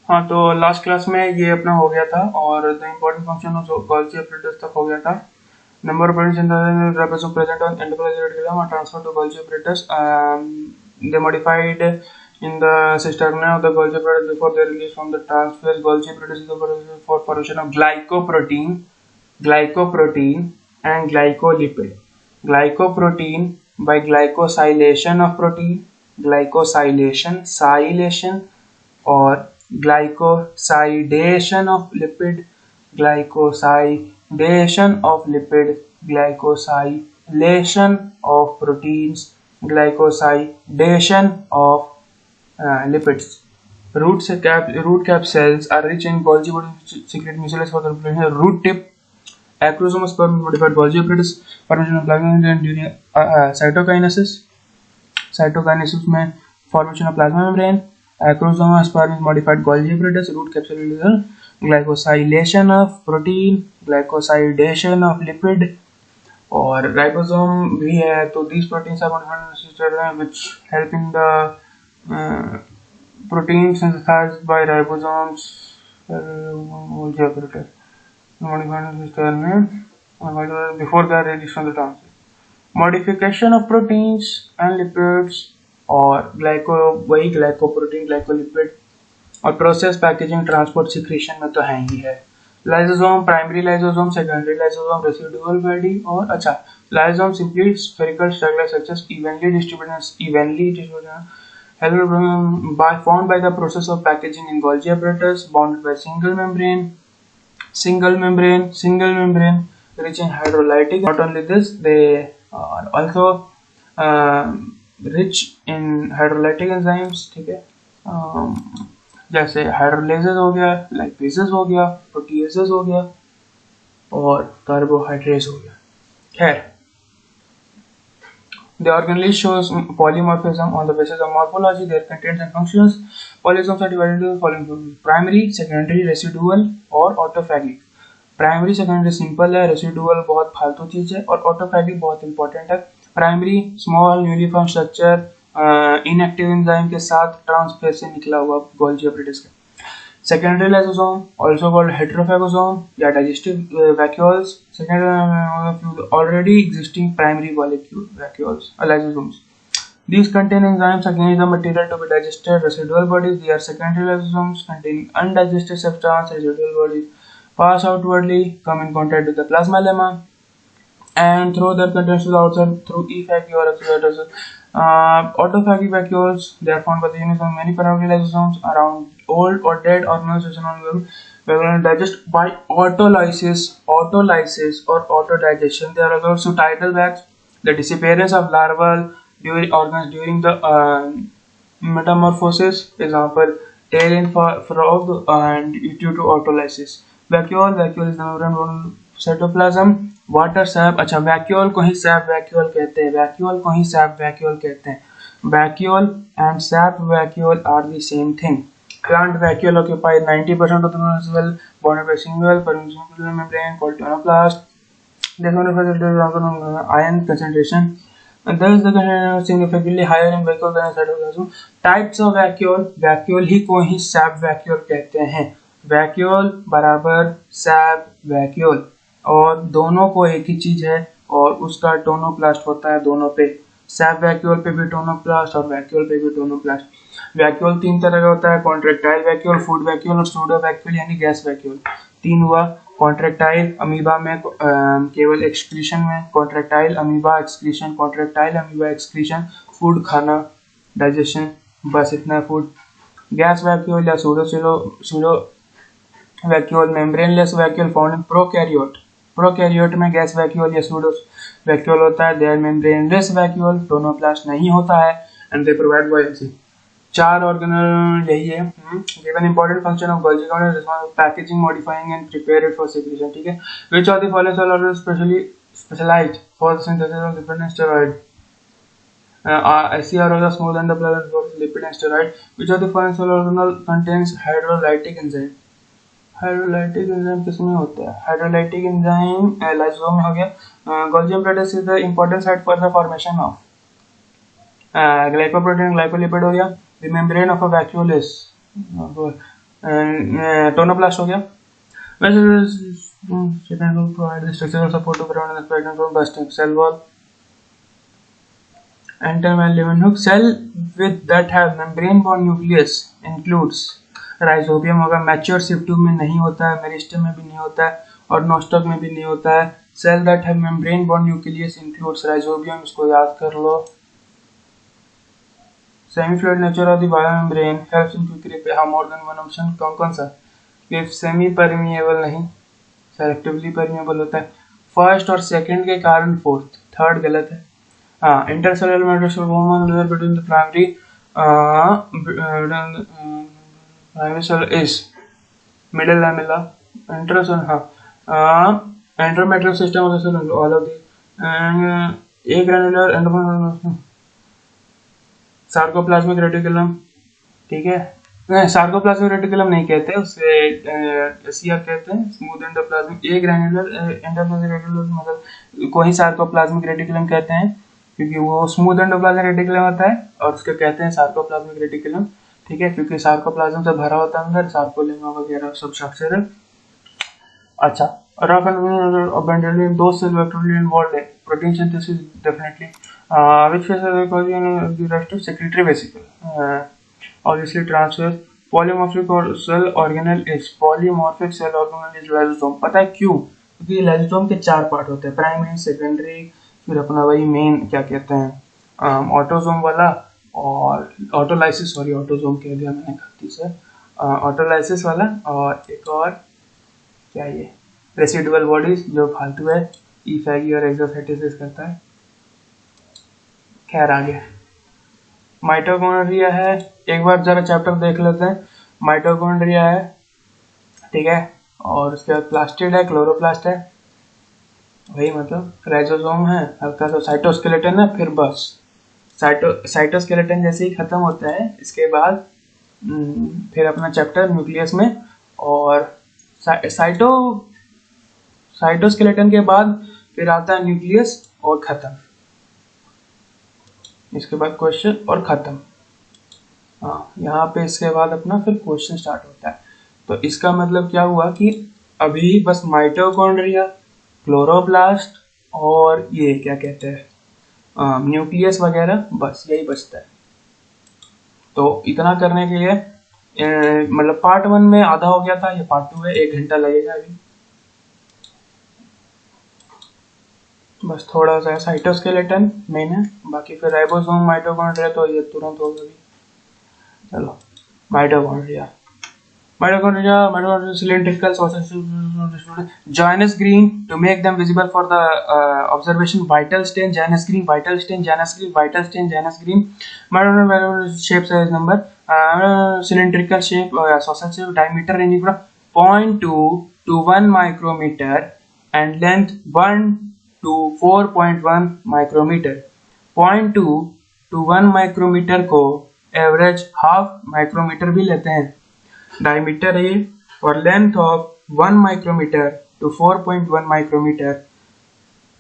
हाँ, तो last class में ये अपना हो गया था और the important function of Golgi operators तक हो गया था. Number of operators in the represent present on enterprise diagram are transferred to Golgi operators. They modified in the system of the Golgi operators before they release from the transfer. Golgi operators is the process for formation of glycoprotein and glycolipid. Glycoprotein by glycosylation of protein, glycosylation or glycosidation of lipid, glycosidation of lipid, glycosylation of proteins, glycosidation of lipids. Root cap cells are rich in Golgi secret mucilage for the root tip. Acrosome sperm modified Golgi operators formation of plasma membrane during cytokinesis. Cytokinesis में formation of plasma membrane. Acrosome sperm is modified Golgi operators. Root capsule glycosylation of protein, glycosidation of lipid. और ribosome भी है, तो these proteins are modified which help in the protein synthesized by ribosomes. Golgi operator before they are released from the transfer. Modification of proteins and lipids और वही glycoprotein, glycolipid और process packaging transport secretion में तो है ही है. Lysosome, primary lysosome, secondary lysosome, residual body और अच्छा lysosome simply spherical structure such as evenly distributed formed by the process of packaging in Golgi apparatus, bonded by single membrane rich in hydrolytic. Not only this, they are also rich in hydrolytic enzymes. ठीक है, जैसे hydrolases हो गया, lipases हो गया, proteases हो गया और कार्बोहाइड्रेट्स हो गया. खैर, the organelle shows polymorphism on the basis of morphology, their contents and functions. Polysomers are divided into the following groups: primary, secondary, residual और autophagic. प्राइमरी सेकेंडरी सिंपल है, रेसिडुअल बहुत फालतू चीज है और ऑटोफैगिक बहुत इंपॉर्टेंट है. Primary small newly form structure inactive enzyme के साथ ट्रांसफेर से निकला हुआ गोल्जी ऑपरेटर्स का. सेकेंडरी लाइसोसोम ऑल्सो कॉल्ड हेटेरोफैगोसोम या digestive vacuoles. Secondary already existing primary vacuoles lysosomes. These contain enzymes against the material to be digested. Residual bodies, they are secondary lysosomes containing undigested substance. Residual bodies pass outwardly, come in contact with the plasma lemma, and throw their contents to the outside through e-phagy or exocytosis. Autophagic vacuoles, they are found by the union of many primary lysosomes around old or dead organelles and digest by autolysis or autodigestion. They are also tidal bags. The disappearance of larval organs during the metamorphosis, example tail in frog, and due to autolysis. Vacuole is the membrane cytoplasm. Water sap, अच्छा vacuole को ही sap vacuole कहते हैं. Vacuole and sap vacuole are the same thing. Plant vacuole occupy 90% of the vessel, bonded by single permeable membrane called tonoplast. This one refers ion concentration, and thus the concentration is significantly higher in vacuole than cytoplasm. Types of vacuole ही को ही sap vacuole कहते हैं. Vacuole बराबर sap vacuole और दोनों को एक ही चीज है और उसका टोनोप्लास्ट होता है दोनों पे. सैप वैक्यूल पे भी टोनोप्लास्ट और वैक्यूल पे भी टोनोप्लास्ट. वैक्यूल तीन तरह का होता है: कॉन्ट्रेक्टाइल वैक्यूल, फूड वैक्यूल और सूडो वैक्यूल यानी गैस वैक्यूल. तीन हुआ. कॉन्ट्रेक्टाइल अमीबा में केवल एक्सक्रीशन में, कॉन्ट्रेक्टाइल अमीबा एक्सक्रीशन, फूड खाना, डाइजेशन, बस इतना फूड. गैस वैक्यूल या pseudo vacuole membraneless vacuole found in prokaryote में गैस वैक्यूल या सूडो वैक्यूल होता है. देयर मेम्ब्रेनलेस वैक्यूल, टोनोप्लास्ट नहीं होता है, एंड दे प्रोवाइड बॉयंसी. चार ऑर्गेनल यही है. Given important function of Golgi operator response packaging, modifying and prepare it for secretion. ठीक है. Which of the following cell organelle specialised for the synthesis of lipid and steroid? SCR is small and the plasma for lipid and steroid. Which of the following cell organelle contains hydrolytic enzyme? Hydrolytic enzyme किसमें होता है? Hydrolytic enzyme lysosome में हो गया. Golgi apparatus is the important site for the formation of glycoprotein, glycolipid हो गया. The membrane of a vacuole is tonoplast हो गया। Provide the structural support to prevent the spread from bursting. Cell wall Intermembrane hook cell with that have membrane bound nucleus includes rhizobium होगा, mature सिप्टू में नहीं होता है, meristem में भी नहीं होता है और नोस्टॉक में भी नहीं होता है। Cell that have membrane bound nucleus includes rhizobium, इसको याद कर लो। Semi fluid nature of the biomembrane helps in quick repair. हाँ, मोर देन वन ऑप्शन कौन कौन सा? ये सेमी परमिएबल नहीं, सेलेक्टिवली परमिएबल होता है। फर्स्ट और सेकंड के कारण फोर्थ, थर्ड गलत है। हाँ, intercellular matrix between the primary cell is middle lamella intercell, हाँ, endometrial system of the cell, all of the agranular endometrial sarcoplasmic reticulum, ठीक है। सार्कोप्लाज्मिक रेटिकुलम नहीं कहते उसे, सीआर कहते हैं। स्मूथ एंडोप्लाज्मिक ए ग्रैन्युलर एंडोप्लाज्मिक रेटिकुलम मतलब को ही सार्कोप्लाज्मिक रेटिकुलम कहते हैं, क्योंकि वो स्मूथ एंडोप्लाज्मिक रेटिकुलम होता है और उसको कहते हैं सार्कोप्लाज्मिक रेटिकुलम, ठीक है, क्योंकि सार्कोप्लाज्म से भरा होता है अंदर, सार्कोलेमा वगैरह सब स्ट्रक्चर है। अच्छा, रफ एंड अबेंडन दो सेल वेक्टोरली इन्वॉल्वड है protein synthesis definitely, which phase of the rest of secretory vesicle, obviously transfer। polymorphic cell organelle is polymorphic cell organelle is lysosome। पता है क्यों? क्योंकि लाइसोसोम के चार पार्ट होते हैं, प्राइमरी, सेकेंडरी, फिर अपना वही मेन क्या कहते हैं ऑटोसोम वाला और ऑटोलाइसिस, सॉरी ऑटोसोम कह दिया मैंने गलती से, ऑटोलाइसिस वाला और एक और क्या ये रेसिडुअल बॉडीज जो फालतू है, ईफैगी और एक्सोसाइटोसिस करता है। खैर आगे माइटोकॉन्ड्रिया है, एक बार जरा चैप्टर देख लेते हैं। माइटोकॉन्ड्रिया है, ठीक है, और उसके बाद प्लास्टिड है, क्लोरोप्लास्ट है, वही मतलब राइजोसोम है, हल्का सा साइटोस्केलेटन है, फिर बस साइटोस्केलेटन जैसे ही खत्म होता है इसके बाद फिर अपना चैप्टर न्यूक्लियस में, और साइटोस्केलेटन के बाद फिर आता है न्यूक्लियस और खत्म, इसके बाद क्वेश्चन और खत्म। हाँ, यहाँ पे इसके बाद अपना फिर क्वेश्चन स्टार्ट होता है। तो इसका मतलब क्या हुआ कि अभी बस माइटोकॉन्ड्रिया, क्लोरोप्लास्ट और ये क्या कहते हैं न्यूक्लियस वगैरह, बस यही बचता है। तो इतना करने के लिए मतलब पार्ट 1 में आधा हो गया था, ये पार्ट 2 है, 1 घंटा लगेगा अभी। बस थोड़ा सा साइटोस्केलेटन मेन है, बाकी फिर राइबोसोम, माइटोकॉन्ड्रिया तो ये तुरंत होगा भी। चलो mitochondria cylindrical Janus green to make them visible for the observation, vital stain Janus green, vital stain Janus green, vital stain Janus green। mitochondrial shape size number cylindrical shape, sausage shape, diameter ranging from 0.2 to 1 micrometer and length 1 to 4.1 micrometre. 0.2 to 1 micrometre को average half micrometre भी लेते हैं, diameter है, और length of 1 micrometre to 4.1 micrometre.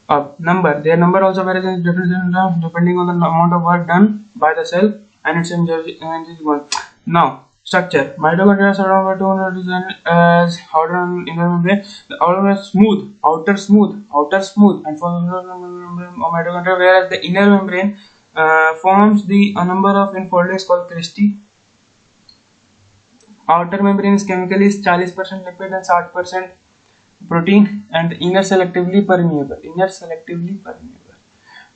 अब number, their number also varies in different depending on the amount of work done by the cell and its energy one। Now structure, mitochondria surrounded by 200 design as outer inner membrane, the outer is smooth, outer smooth, and forms mitochondria, whereas the inner membrane forms the a number of enfoldings called cristae। outer membrane is chemically 40% lipid and 60% protein and inner selectively permeable,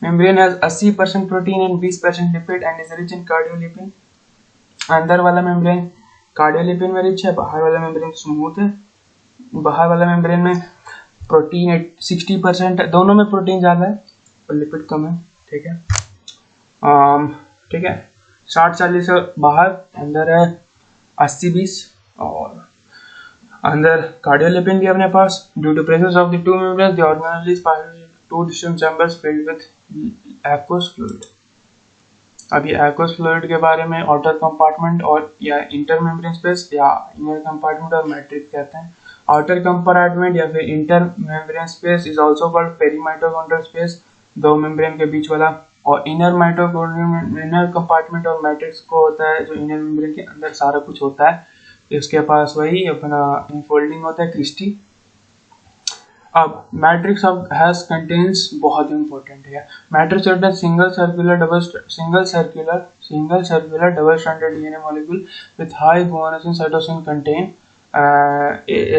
membrane has 80% protein and 20% lipid and is rich in cardiolipin। अंदर वाला membrane cardiolipin में rich है, बाहर वाला membrane smooth है। बाहर वाला membrane में प्रोटीन 60% है, दोनों में प्रोटीन ज्यादा है और लिपिड कम है, ठीक है। ठीक है, 60-40 बाहर, अंदर है 80-20, और अंदर कार्डियोलिपिन भी अपने पास। Due to presence of the two membranes the organelle is two distinct chambers filled with aqueous fluid. अभी एक्वस फ्लूइड के बारे में आउटर कंपार्टमेंट और या इंटर मेम्ब्रेन स्पेस या इनर कंपार्टमेंट और मैट्रिक्स कहते हैं। आउटर कंपार्टमेंट या फिर inter membrane space is also called perimitochondrial space, दो मेम्ब्रेन के बीच वाला। और इनर कंपार्टमेंट और मैट्रिक्स को होता है जो इनर मेम्ब्रेन के अंदर सारा कुछ होता है। इसके पास वही अपना इनफोल्डिंग होता है क्रिस्टी। अब मैट्रिक्स ऑफ हैज कंटेन्स बहुत इंपॉर्टेंट है। Matrix contains single circular double stranded DNA molecule with high guanosine cytosine contain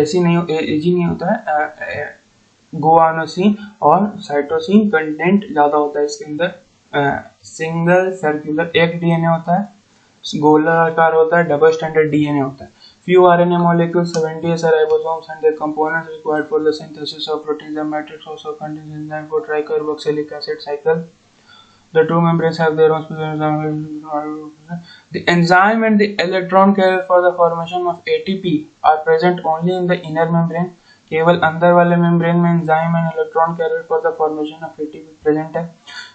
ऐसी नहीं होता है, गुआनोसिन और साइटोसिन कंटेंट ज्यादा होता है इसके अंदर। सिंगल सर्कुलर एक डीएनए होता है, गोलाकार होता है, डबल स्ट्रैंडेड डीएनए होता है। Few RNA molecules, 70 are ribosomes and their components required for the synthesis of proteins. The matrix also contains enzyme for tricarboxylic acid cycle. The two membranes have their own specific. The enzyme and the electron carrier for the formation of ATP are present only in the inner membrane. केवल अंदर वाले membrane में enzyme and electron carrier for the formation of ATP present है.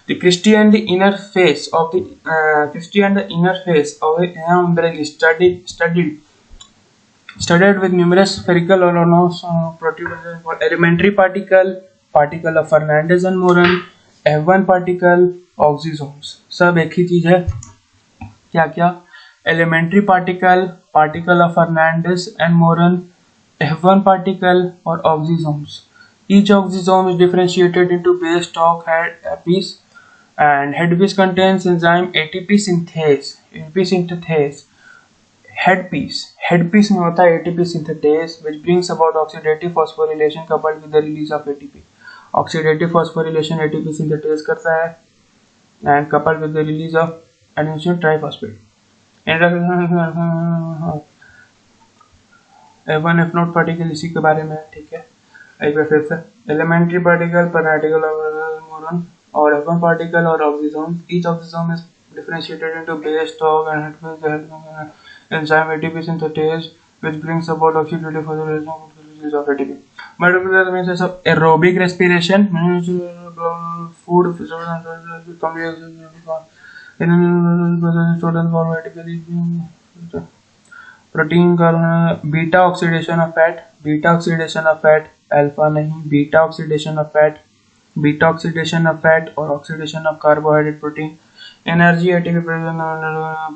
The cristae and the inner face of the membrane is studied with numerous spherical or protuberances for elementary particle of Fernandez and Moran, F1 particle, oxysomes. सब एक ही चीज है। क्या क्या? elementary particle of Fernandez and Moran, F1 particle और oxysomes. Each oxysome is differentiated into base, stalk, headpiece, and headpiece contains enzyme ATP synthase. Headpiece में होता है ATP synthase, which brings about oxidative phosphorylation coupled with the release of ATP. Oxidative phosphorylation ATP synthase करता है and coupled with the release of adenosine triphosphate. F1 F0 particle इसी के बारे में, ठीक है। एक बार फिर से elementary particle of Moran और F1 particle और oxysome. Each oxysome is differentiated into base, stalk, and headpiece. Enzyme ATP synthase, which brings about oxidative phosphorylation of ATP. Mitochondria means aerobic respiration, food, protein, beta oxidation of fat, alpha नहीं, beta oxidation of fat और oxidation of carbohydrate protein. Energy ATP present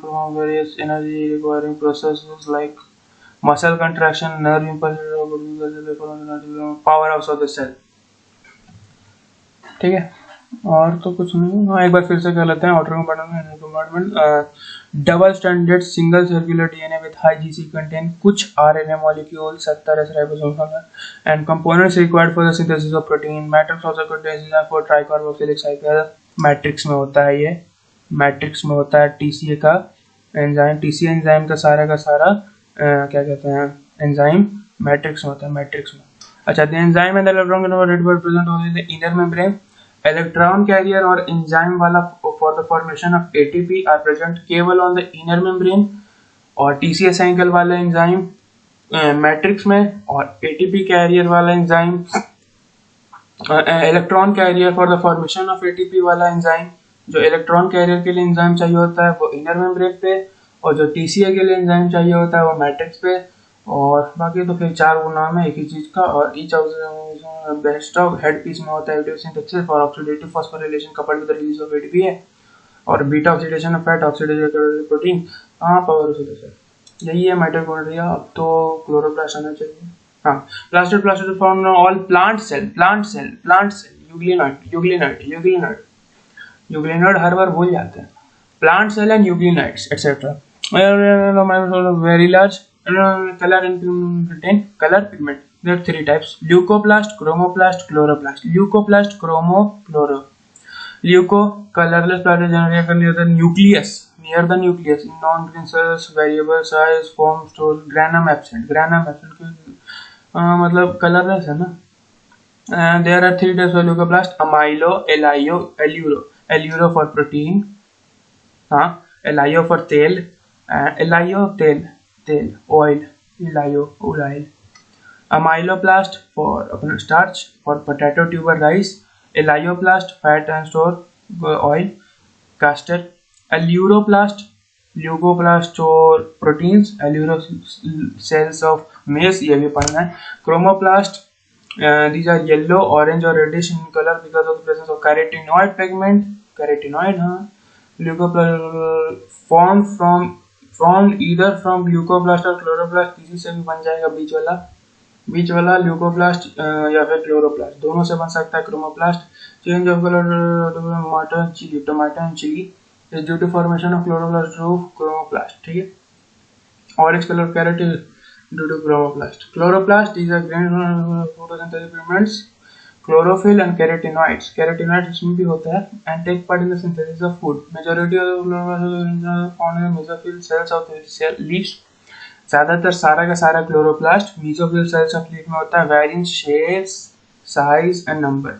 from various energy requiring processes like muscle contraction, nerve impulse, powerhouse of the cell. ठीक है, और तो कुछ नहीं। हाँ, एक बार फिर से कर लेते हैं। Outer compartment double stranded single circular DNA with high GC content कुछ RNA molecule 70 S ribosome and components required for the synthesis of protein. Matrix also contains for tricarboxylic cycle. Matrix में होता है ये, मैट्रिक्स में होता है TCA का enzyme, TCA enzyme का सारा क्या कहते हैं एंजाइम मैट्रिक्स में होता है, मैट्रिक्स में। अच्छा, the enzyme and electron represent only the inner membrane. Electron carrier और एंजाइम वाला for the formation of ATP are present केवल ऑन द इनर मेम्ब्रेन, और टीसीए साइकिल वाला एंजाइम मैट्रिक्स में, और एटीपी कैरियर वाला enzyme electron carrier for the formation of ATP वाला enzyme, जो इलेक्ट्रॉन कैरियर के लिए एंजाइम चाहिए होता है वो इनर मेम्ब्रेन पे, और जो टीसीए के लिए एंजाइम चाहिए होता है वो मैट्रिक्स पे। और बाकी तो फिर चार वो नाम है एक ही चीज का। और each of best of head piece में होता है एडिटिव सिंथेसिस और oxidative phosphorylation coupled with the release of ATP है, और beta oxidation of fat, oxidation protein, power oxidation, यही है माइटोकॉन्ड्रिया। अब तो क्लोरोप्लास्ट आना चाहिए। हाँ, plastid form all plant cell, euglenoid हर बार भूल जाते हैं। Plant cell and euglenoids etcetera. Very large color and contain color pigment. There are three types: leucoplast, chromoplast, chloroplast. Leucoplast, chromo, chloro. Leuco, colorless plastic generated near the nucleus. Non-green cells, variable size, form, store, granum absent. मतलब colorless है ना। There are three types of leucoplast: amylo, elio, alluro. Alluro for protein, हाँ, elio for tail, elio तेल, oil, oil. Amyloplast for starch, for potato, tuber, rice. Elioplast, fat and store, oil, castor. Aleuroplast, leucoplast store proteins. Alluro cells of maize, ये भी पढ़ना है. Chromoplast, these are yellow, orange or reddish in color because of the presence of carotenoid pigment. Carotenoid, हाँ. Leucoplast formed from formed either from leucoplast और chloroplast, किसी से भी बन जाएगा बीच वाला ल्यूकोप्लास्ट या फिर क्लोरोप्लास्ट, दोनों से बन सकता है chromoplast. Change of colour tomato and chilli is due to formation of chloroplast through chromoplast, ठीक है। Orange color carrot is due to chloroplast. Chloroplast is a grain photosynthetic pigments, chlorophyll and carotenoids. Carotenoids इसमें भी होता है and take part in the synthesis of food. Majority of chloroplast found in mesophyll cells of the cell leaves. ज़्यादातर सारा का सारा chloroplast mesophyll cells of leaf में होता है। Varying shapes, size and number.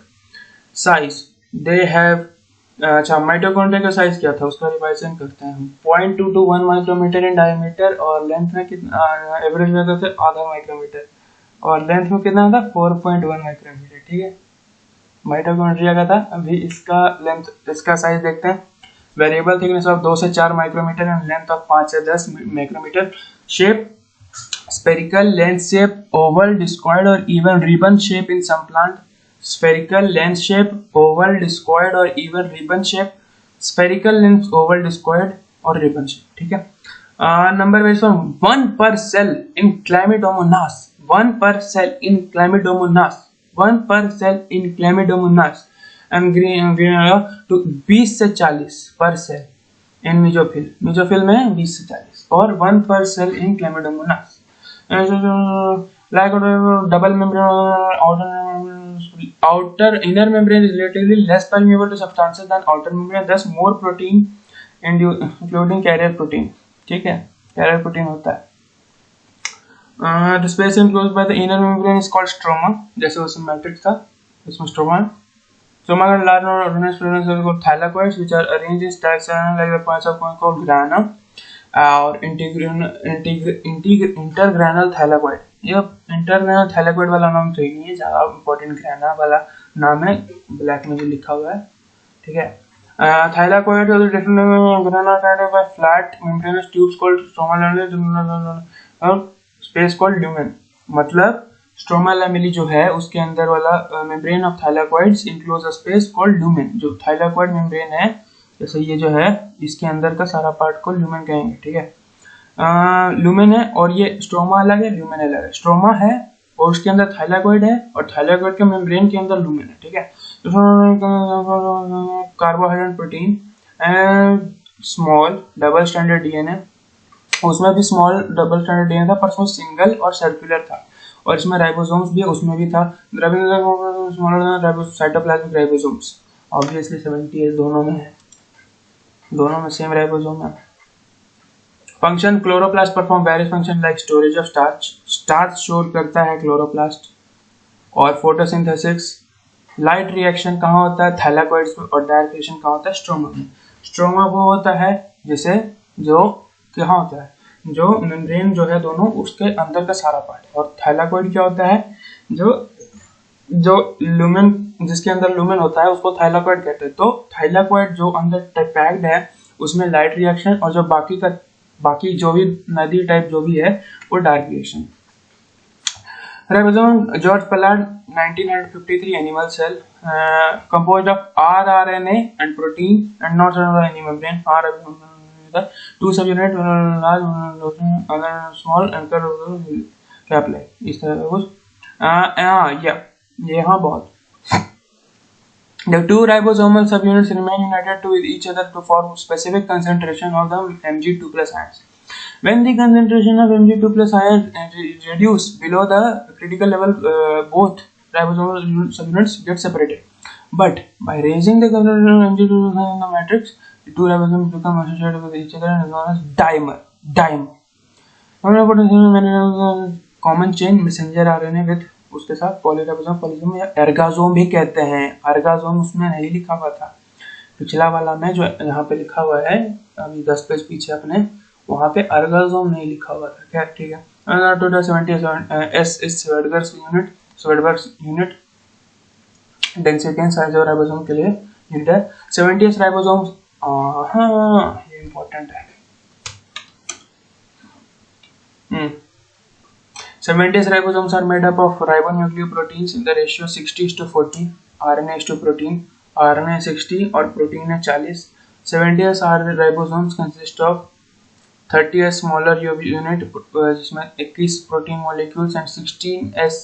Size they have, अच्छा mitochondria का size क्या था उसका रिवाइजन करते हैं हम। 0.2 to 1 माइक्रोमीटर इन डायमीटर और लेंथ में कितना एवरेज में था आधा माइक्रोमीटर और लेंथ में कितना था 4.1 माइक्रोमीटर, ठीक है। माइटोकॉन्ड्रिया का था। अभी इसका लेंथ, इसका साइज देखते हैं। वेरिएबल थिकनेस ऑफ 2 से 4 माइक्रोमीटर एंड लेंथ ऑफ 5 से 10 micrometre. Shape spherical, length shape, oval, discoid और even ribbon shape in some plant. Spherical, lens shape, oval, discoid और even ribbon shape. Spherical, lens, oval, discoid और ribbon shape, ठीक है। Number wise one, 1 per cell in Chlamydomonas, 1 per cell in Chlamydomonas, 1 per cell in Chlamydomonas and to 20 से 40 per cell in Mesophyll, Mesophyll में 20 से 40 और 1 per cell in Chlamydomonas. Like double membrane outer inner membrane is relatively less permeable to substances than outer membrane, thus more protein including carrier protein, ठीक है। carrier protein होता है। The space enclosed by the inner membrane is called stroma, जैसे उसमें matrix था इसमें stroma का large number of organic cells called thylakoids which are arranged in stacks like the points of coin called grana और intergranal thylakoid। ये इंटरग्रेनल थैलेकोइड वाला नाम सही नहीं है, ज़्यादा इंपॉर्टेंट ग्रेना वाला नाम है, ब्लैक में भी लिखा हुआ है, ठीक है। Thylakoid flat membranous tubes called stroma और स्पेस कॉल्ड ल्यूमेन। मतलब स्ट्रोमा लैमेली जो है उसके अंदर वाला membrane of thylakoids enclose a space called lumen. जो थैलेकोइड मेम्ब्रेन है जैसे ये जो है इसके अंदर का सारा पार्ट को ल्यूमेन कहेंगे, ठीक है। लुमेन है और ये स्ट्रोमा अलग है, ल्यूमेन अलग है। स्ट्रोमा है और उसके अंदर थाइलाकोइड है और थाइलाकोइड के मेम्ब्रेन के अंदर लुमेन है, ठीक है। Carbohydrate protein and small double standard DNA, उसमें भी स्मॉल डबल स्टैंडर्ड डीएनए था पर उसमें सिंगल और सर्कुलर था और इसमें राइबोसोम्स भी है, उसमें भी था साइटोप्लाज्मिक राइबोसोम्स। ऑब्वियसली 70 दोनों में है, दोनों में सेम राइबोसोम है। Function chloroplast perform various function like storage of starch, starch store करता है क्लोरोप्लास्ट और फोटोसिंथेसिस। लाइट रिएक्शन कहाँ होता है थैलेकोइड्स में और डायरेक्ट रिएक्शन कहाँ होता है स्ट्रोमा में। स्ट्रोमा वो होता है जैसे जो कहाँ होता है जो मेम्ब्रेन जो है दोनों उसके अंदर का सारा पार्ट, और थैलेकोइड क्या होता है जो लुमेन जिसके अंदर लुमेन होता है उसको थैलेकोइड कहते हैं। तो थैलेकोइड जो अंदर पैक्ड है उसमें लाइट रिएक्शन और जो बाकी जो भी नदी टाइप जो भी है वो dark reaction. Ribosome George Palade 1953 animal cell composed of rRNA and protein and not any membrane are two subunit large other small anchor cap like इस तरह का कुछ यहाँ बहुत। The two ribosomal subunits remain united to each other to form specific concentration of the Mg2 plus ions. When the concentration of Mg2 plus ions reduce below the critical level, both ribosomal subunits get separated. But by raising the concentration of Mg2 plus ions in the matrix, the two ribosomes become associated with each other and is known as dimer. Common chain messenger RNA with उसके साथ polyribosome polysome या एर्गासोम भी कहते हैं। एर्गासोम उसमें नहीं लिखा हुआ था, पिछला वाला में जो यहाँ पे लिखा हुआ है अभी 10 पेज पीछे अपने वहाँ पे एर्गासोम नहीं लिखा हुआ था, क्या ठीक है। Total 77 S is Svedbergs unit density and size of ribosome के लिए यूनिट है। 70 राइबोसोम, हाँ ये इम्पोर्टेंट है। 70 ribosomes are made up of ribonucleoproteins in the ratio 60:40, RNA is to protein, RNA 60 और protein है 40। 70 ribosomes consist of 30s smaller unit जिसमें 21 protein molecules and 16s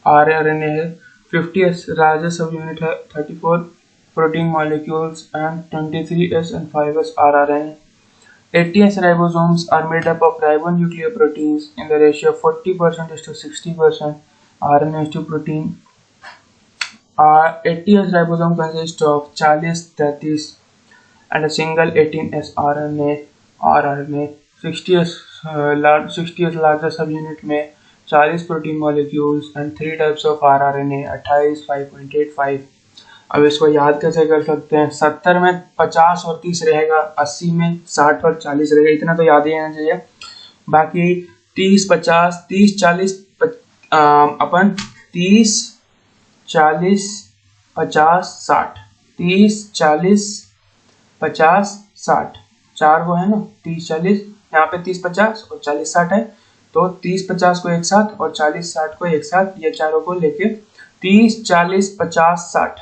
RNA है। 50s लार्जेस्ट सब unit है, 34 protein molecules and 23s and 5s RNA। 80s ribosomes are made up of ribonucleoproteins in the ratio of 40% to 60% RNA to protein। 80s ribosome consists of 40, 30 and a single 18s rRNA। 60s largest subunit में 40 protein molecules and 3 types of RNA, 28, 5.85। अब इसको याद कैसे कर सकते हैं? 70 में 50 और 30 रहेगा, 80 में 60 और 40 रहेगा, इतना तो याद ही रहना चाहिए। बाकी 30, 50, 30, 40 अपन 30, 40, 50, 60, 30, 40, 50, 60, चार वो है ना, 30, 40, यहाँ पे 30, 50 और 40, 60 है, तो 30, 50 को एक साथ और 40, 60 को एक साथ, ये चारों को लेके 30, 40, 50, 60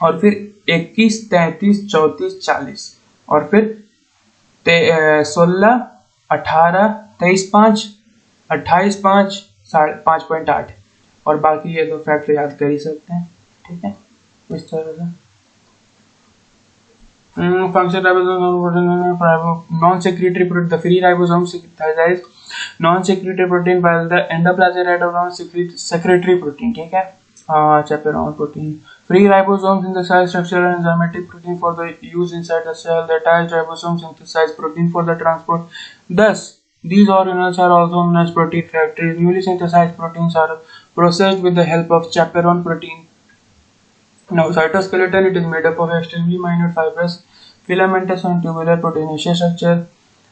और फिर 21, 33, 34, 40 और फिर 16, 18, 23, 5, 28, 5, 5.8 और बाकी ये दो फैक्ट याद कर ही सकते हैं। ठीक है, इस तरह से function ribosome non-secretory protein, the free ribosome synthesize non-secretory protein while the endoplasmic ribosome secretory protein। ठीक है, chapter on protein। Free ribosomes synthesize structural and enzymatic protein for the use inside the cell। The attached ribosomes synthesize protein for the transport। Thus, these organelles are also known as protein factories। Newly synthesized proteins are processed with the help of chaperone protein। Now, cytoskeleton, it is made up of extremely minute fibrous, filamentous and tubular proteinaceous structure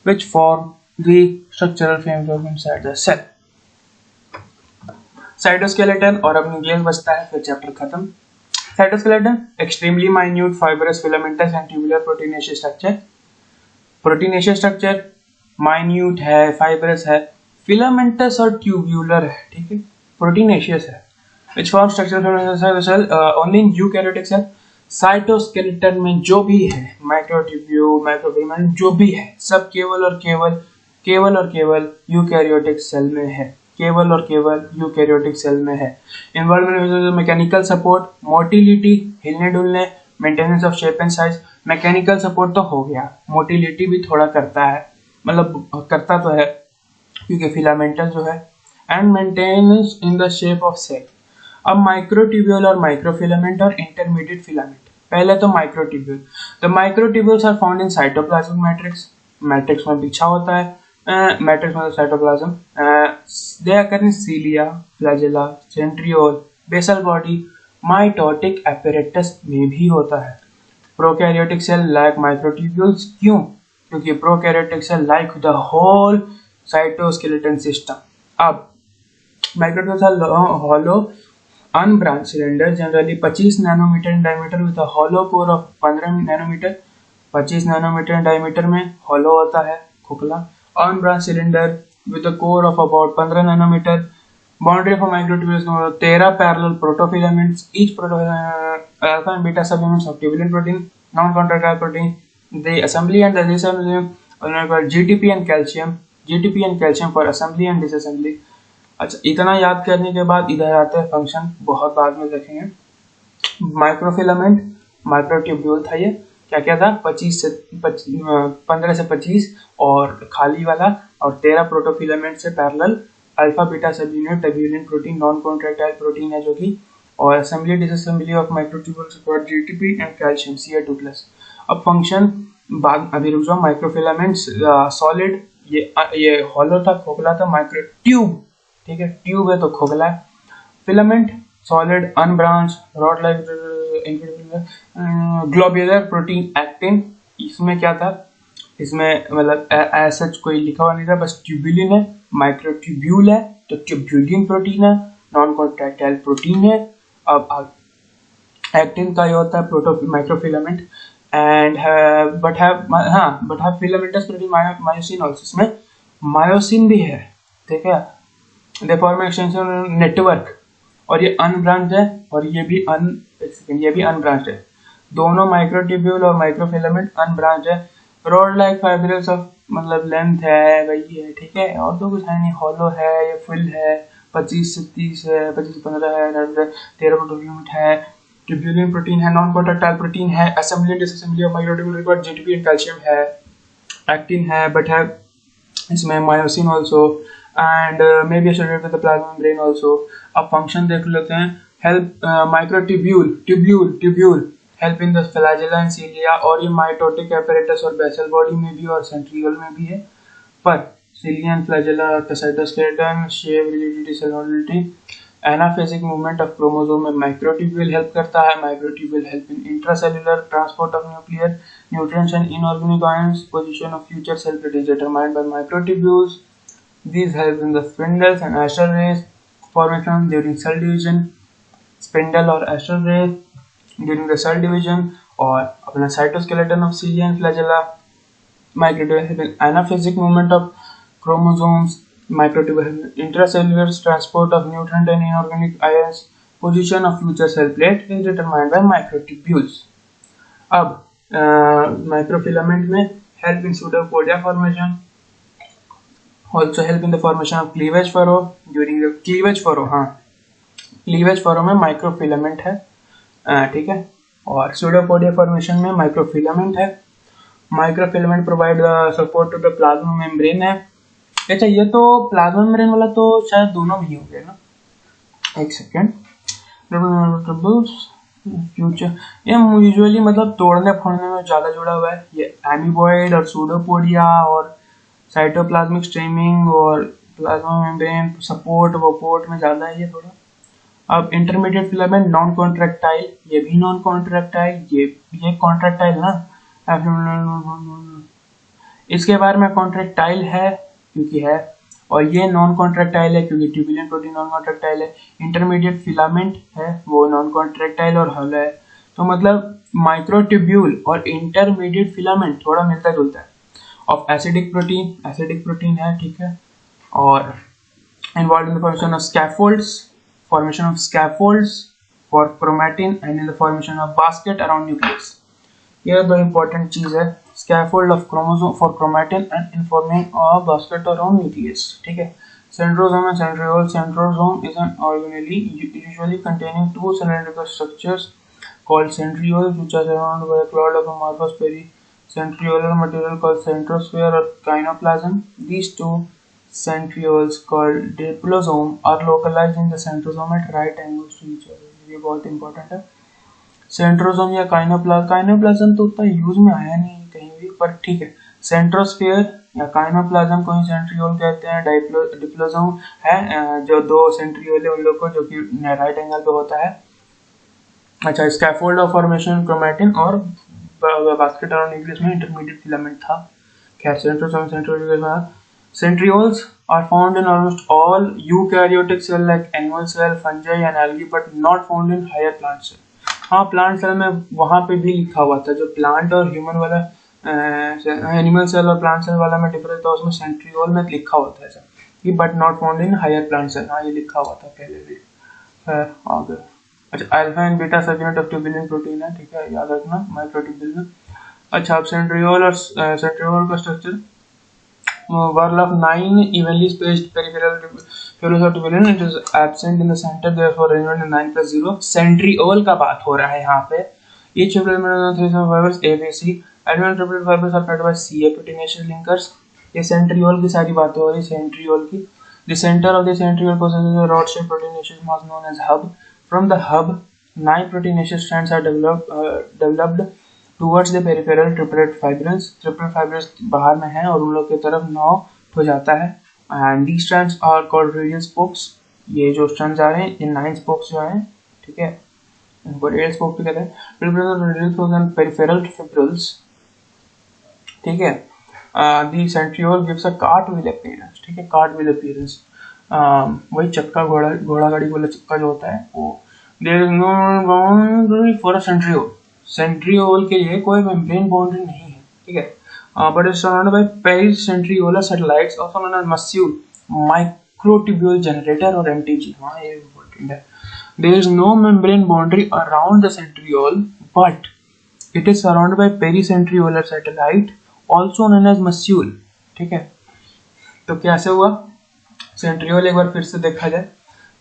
which form the structural framework inside the cell। Cytoskeleton और अपनी game बचता है, फिर chapter खत्म। Cytoskeleton extremely minute fibrous filamentous and tubular proteinaceous structure. Proteinaceous structure minute है, fibrous है, filamentous और tubular है। ठीक है, प्रोटीनेशियस है। which form structural fragments of the cell only in eukaryotic cell। Cytoskeleton में जो भी है, माइक्रोट्यूब्यूल, माइक्रोफिलामेंट जो भी है, सब केवल और केवल यूकैरियोटिक सेल में है, केवल और केवल यूकैरियोटिक सेल में है। इन्वॉल्वमेंट मैकेनिकल सपोर्ट, मोटिलिटी, हिलने डुलने, maintenance of shape and size. Mechanical support तो हो गया, मोटिलिटी भी थोड़ा करता है, मतलब करता तो है क्योंकि फिलामेंटल जो है, and maintenance in the shape of cell. अब माइक्रोट्यूब्यूल और माइक्रोफिलामेंट और इंटरमीडिएट फिलामेंट। पहले तो microtubule. The microtubules are found in cytoplasmic matrix. Matrix में बिछा होता है, मैट्रिक्स में cytoplasm. They occur in cilia, flagella, centriole, basal body, mitotic apparatus में भी होता है। प्रोकैरियोटिक सेल लाइक माइक्रोट्यूब्यूल्स, क्यों? क्योंकि prokaryotic cell like the whole cytoskeleton system. अब microtubule cell hollow unbranched cylinder generally 25 nanometer in diameter with a hollow core of 15 nanometer। 25 nanometre diameter में hollow होता है खोखला। unbranched cylinder with a core of about 15 nanometer। boundary of microtubules 13 parallel protofilaments, each protofilament alpha and beta subunits of tubulin protein, non-contractile protein। the assembly and the disassembly GTP and calcium for assembly and disassembly। अच्छा, इतना याद करने के बाद इधर आते हैं function, बहुत बाद में देखेंगे। माइक्रोफिलामेंट, माइक्रोट्यूब्यूल था, ये क्या क्या था? 15 से 25 और खाली वाला, और 13 प्रोटोफिलामेंट से पैरेलल अल्फा बीटा सब unit tubulin protein, non contractile protein है जो कि, और assembly disassembly of microtubules for GTP and calcium Ca2+। अब फंक्शन बाद अभी रुक जाओ। माइक्रोफिलामेंट्स सॉलिड, ये हॉलो था, खोखला था। माइक्रोट्यूब, ठीक है, ट्यूब है तो खोखला है। Filament solid, unbranch, rod like globular protein actin. इसमें क्या था? इसमें मतलब ऐसा कोई लिखा हुआ नहीं था, बस ट्यूबुलिन है, माइक्रोट्यूब्यूल है तो ट्यूबुलिन प्रोटीन है, नॉन कॉन्ट्रैक्टाइल प्रोटीन है। अब एक्टिन का ये होता है proto microfilament and but have filamentous protein myosin also. इसमें मायोसिन भी है, ठीक है। दे फॉर्म एक्सटेंशन नेटवर्क, और ये अनब्रांच्ड है और ये भी अनब्रांच्ड है। दोनों माइक्रोट्यूब्यूल और माइक्रोफिलामेंट अनब्रांच्ड है। रॉड लाइक फाइब्रस ऑफ मतलब लेंथ है वही है, ठीक है, और तो कुछ है नहीं। हॉलो है या फुल है, 25 से 30 है, 25 से 15 है, 13 यूनिट है। ट्यूब्यूलिन प्रोटीन है, नॉन कॉन्ट्रैक्टाइल प्रोटीन है, assembly disassembly of microtubule required GTP and calcium है, एक्टिन है, बट है इसमें myosin also and may be associated with the plasma membrane also. अब फंक्शन देख लेते हैं। Help microtubule tubule help in the flagella and cilia, और ये माइटोटिक apparatus और बेसल बॉडी में भी और सेंट्रियोल में भी है। पर cilia and flagella, the cytoskeleton, shape, rigidity, cell motility, anaphasic movement of chromosome में माइक्रोट्यूब्यूल हेल्प करता है। Microtubule help in intracellular transport of nuclear nutrients and inorganic ions. Position of future cell protein determined by microtubules. These help in the spindles and astral rays formation during cell division, spindle or astral rays during the cell division, और अपना cytoskeleton of cilia and flagella। Microtubule help in anaphasic movement of chromosomes, microtubule help in intracellular transport of nutrient and inorganic ions। Position of future cell plate is determined by microtubules। अब microfilament में help in pseudopodia formation, also help in the formation of cleavage furrow during the cleavage furrow। हाँ, cleavage furrow में microfilament है, ठीक है, और pseudopodia formation में microfilament है। Microfilament provide support to the plasma membrane है। अच्छा, ये तो प्लाज्मा मेम्ब्रेन वाला तो शायद दोनों भी हो गए ना, एक सेकेंड। फ्यूचर ये यूजुअली मतलब तोड़ने फोड़ने में ज्यादा जुड़ा हुआ है। ये एमीबॉइड और सूडोपोडिया और साइटोप्लाज्मिक स्ट्रीमिंग और प्लाज्मा मेम्ब्रेन सपोर्ट वोपोर्ट में ज्यादा है ये थोड़ा। अब इंटरमीडिएट फिलामेंट नॉन कॉन्ट्रैक्टाइल, ये भी नॉन कॉन्ट्रैक्टाइल, ये कॉन्ट्रैक्टाइल ना। इसके बारे में कॉन्ट्रैक्टाइल है क्योंकि है, और ये नॉन कॉन्ट्रैक्टाइल है क्योंकि ट्यूबुलिन प्रोटीन नॉन कॉन्ट्रैक्टाइल है। इंटरमीडिएट फिलामेंट है वो नॉन कॉन्ट्रैक्टाइल और हल है। तो मतलब माइक्रोट्यूब्यूल और इंटरमीडिएट फिलामेंट थोड़ा मिलता जुलता है। ऑफ एसिडिक प्रोटीन है, ठीक है, और involved in the formation of scaffolds for chromatin and in the formation of basket around nucleus। ये दो important चीज है, scaffold of chromosome for chromatin and in forming of basket around nucleus, ठीक है। Centrosome and centriole। Centrosome is an organelle usually containing two cylindrical structures called centrioles which are surrounded by a cloud of amorphous pericentriolar material called centrosphere or kinoplasm। These two centrioles called diplosome are localized in the centrosome at right angles to each other। ये बहुत important है। Centrosome या काइनोप्लाज्म तो उतना use में आया नहीं कहीं भी, पर ठीक है। सेंट्रोस्फीयर या काइनोप्लाज्म को ही सेंट्रियोल कहते हैं। डिप्लोसोम है जो दो सेंट्रियोल है उन लोग को, जो कि राइट एंगल पे होता है। अच्छा, स्कैफोल्ड ऑफ फॉर्मेशन क्रोमैटिन और बास्केट अराउंड न्यूक्लियस में इंटरमीडिएट फिलामेंट था। खैर, centrosome centrioles are found in almost all eukaryotic cell like animal cell, fungi and algae, but not found in higher plant cell। हाँ, plant cell में वहां पे भी लिखा हुआ था, जो प्लांट और ह्यूमन वाला एनिमल सेल और प्लांट सेल वाला में डिफरेंस था, उसमें सेंट्रियोल में लिखा हुआ था ऐसा कि but not found in higher plant cell. हाँ, ये लिखा हुआ था पहले भी। आगे अच्छा, alpha and beta subunit of tubulin protein है, ठीक है, याद रखना माइक्रोट्यूब्यूल में। अच्छा, अब सेंट्रियोल और सेंट्रियोल का structure whirl of 9 evenly spaced peripheral spherules of tubulin, it is absent in the center, therefore arrangement is 9 plus 0। centriole का बात हो रहा है यहाँ पे। each triplet fibers ABC, advent triplet fibers are fed by CA proteinaceous linkers। ये centriole की सारी बातें हो रही, centriole की। the center of the centriole possesses a rod shaped proteinaceous mass known as hub। from the hub 9 proteinaceous strands are developed towards the peripheral triplet fibrils बाहर में है और उन लोग की तरफ 9 हो जाता है। and these strands are called radial spokes। ये जो strands आ रहे हैं ये 9 spokes जो हैं, ठीक है, इनको radial spoke भी कहते हैं। radial spokes and peripheral fibrils, ठीक है। the centriole gives a cartwheel appearance, ठीक है, cartwheel appearance। वही चक्का घोड़ा गाड़ी वाला चक्का जो होता है वो। there is no boundary for a centriole। Centriole के लिए कोई मेम्ब्रेन बाउंड्री नहीं है, ठीक है, but is surrounded by pericentriolar satellites also known as muscule microtubule generator और एमटीजी। हाँ, ये इंपॉर्टेंट है। There is no membrane boundary around the centriole but it is surrounded by pericentriolar satellite also known as muscule. ठीक है, तो कैसे हुआ centriole, एक बार फिर से देखा जाए।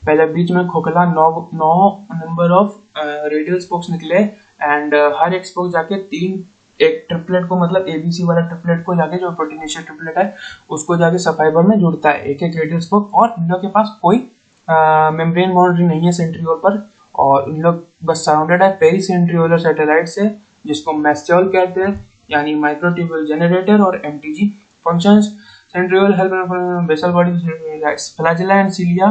पहले बीच में खोखला, 9 नंबर ऑफ रेडियल स्पोक्स निकले एंड हर एक स्पोक जाके एक ट्रिपलेट को, मतलब एबीसी वाला ट्रिपलेट को जाके, जो प्रोटीनेशियल ट्रिपलेट है उसको जाके सब फाइबर में जुड़ता है, एक एक रेडियल स्पोक। और इन लोग के पास कोई मेम्ब्रेन बाउंड्री नहीं है सेंट्रियोल पर, और इन लोग बस सराउंडेड है पेरीसेंट्रियोलर सैटेलाइट से, जिसको मेस्टियोल कहते हैं, यानी माइक्रोट्यूब्यूल जनरेटर और MTG functions. Centriole help basal body, flagella and cilia,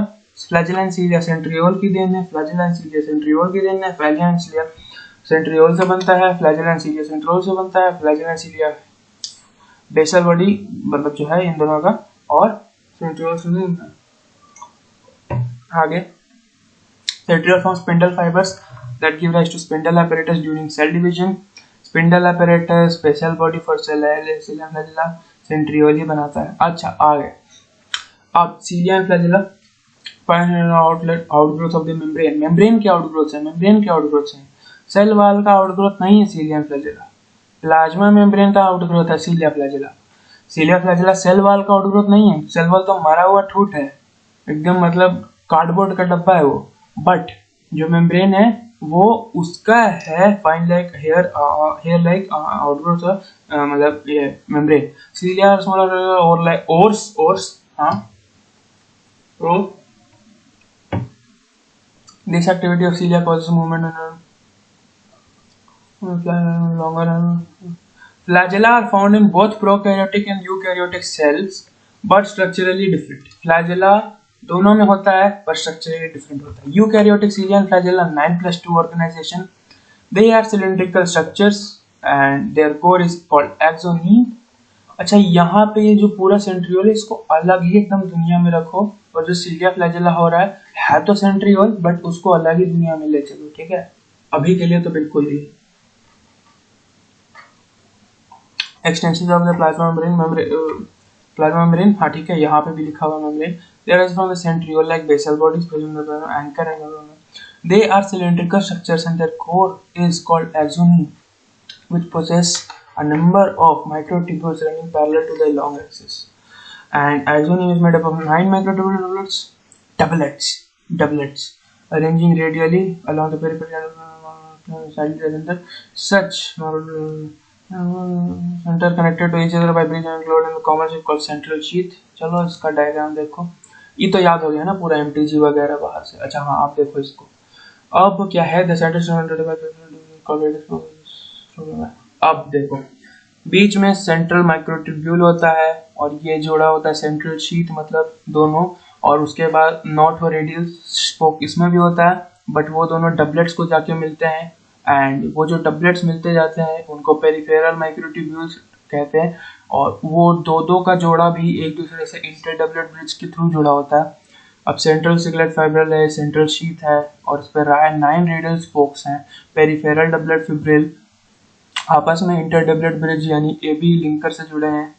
flagella and cilia centriole की देन है, फ्लैजेला एंड सीलिया सेंट्रियोल की देन है, फ्लैजेला एंड सीलिया सेंट्रियोल से बनता है, फ्लैजेला एंड सीलिया सेंट्रियोल से बनता है, फ्लैजेला एंड सीलिया बेसल बॉडी मतलब जो है इन दोनों का, और सेंट्रियोल से बनता है। आगे centriole forms spindle fibers that give rise to spindle apparatus during cell division. Spindle apparatus special body for cell flagella centriole ही बनाता है। अच्छा आगे अब cilia and flagella outgrowth of the membrane। membrane के outgrowth है, membrane के outgrowth है, cell wall का outgrowth नहीं है cilia and flagella। Plasma membrane का आउटग्रोथ है cilia flagella। cilia flagella cell wall का आउटग्रोथ नहीं है, सेल वाल तो मरा हुआ ठूठ है एकदम, मतलब कार्डबोर्ड का डब्बा है वो, बट जो मेम्ब्रेन है वो उसका है fine like hair like outgrowth, मतलब ये membrane. cilia are smaller or like oars हाँ, तो this activity of cilia causes movement longer. Flagella are found in both prokaryotic and eukaryotic cells, but structurally different. Flagella दोनों में होता है पर structurally different होता है। Eukaryotic cilia and flagella 9+2 organization. They are cylindrical structures and their core is called axoneme. अच्छा यहाँ पे ये जो पूरा सेंट्रियोल है इसको अलग ही एकदम दुनिया में रखो, और जो cilia flagella हो रहा है तो सेंट्रियोल बट उसको अलग ही दुनिया में ले चलो। ठीक है, अभी के लिए तो बिल्कुल ही। Extension of the plasma membrane, plasma membrane हाँ ठीक है, यहाँ पे भी लिखा हुआ membrane. There is from the centriole like basal bodies present in the anchor and they are cylindrical structures and their core is called axoneme, which possess a number of microtubules running parallel to the long axis. And axoneme is made up of 9 microtubule doublets arranging radially along the peripheral side. Such interconnected to each other by bridge and included in the common shape called central sheath. चलो इसका diagram देखो, ये तो याद हो गया ना पूरा एमटीजी वगैरह बाहर से। अच्छा हाँ, आप देखो इसको, अब क्या है अब देखो बीच में सेंट्रल माइक्रोट्यूब्यूल होता है और ये जोड़ा होता है सेंट्रल शीट, मतलब दोनों, और उसके बाद नॉट और रेडियल स्पोक इसमें भी होता है, बट वो दोनों डबलेट्स को जाके मिलते हैं, एंड वो जो डबलेट्स मिलते जाते हैं उनको पेरिफेरल माइक्रोट्यूब्यूल्स कहते हैं, और वो दो का जोड़ा भी एक दूसरे से इंटर डबलेट ब्रिज के थ्रू जुड़ा होता है। अब सेंट्रल सिगलेट फाइब्रल है, सेंट्रल शीथ है, और इस पर 9 रेडियल स्पोक्स हैं। पेरिफेरल डबलेट फिब्रिल आपस में इंटर डबलेट ब्रिज यानी एबी लिंकर से जुड़े हैं,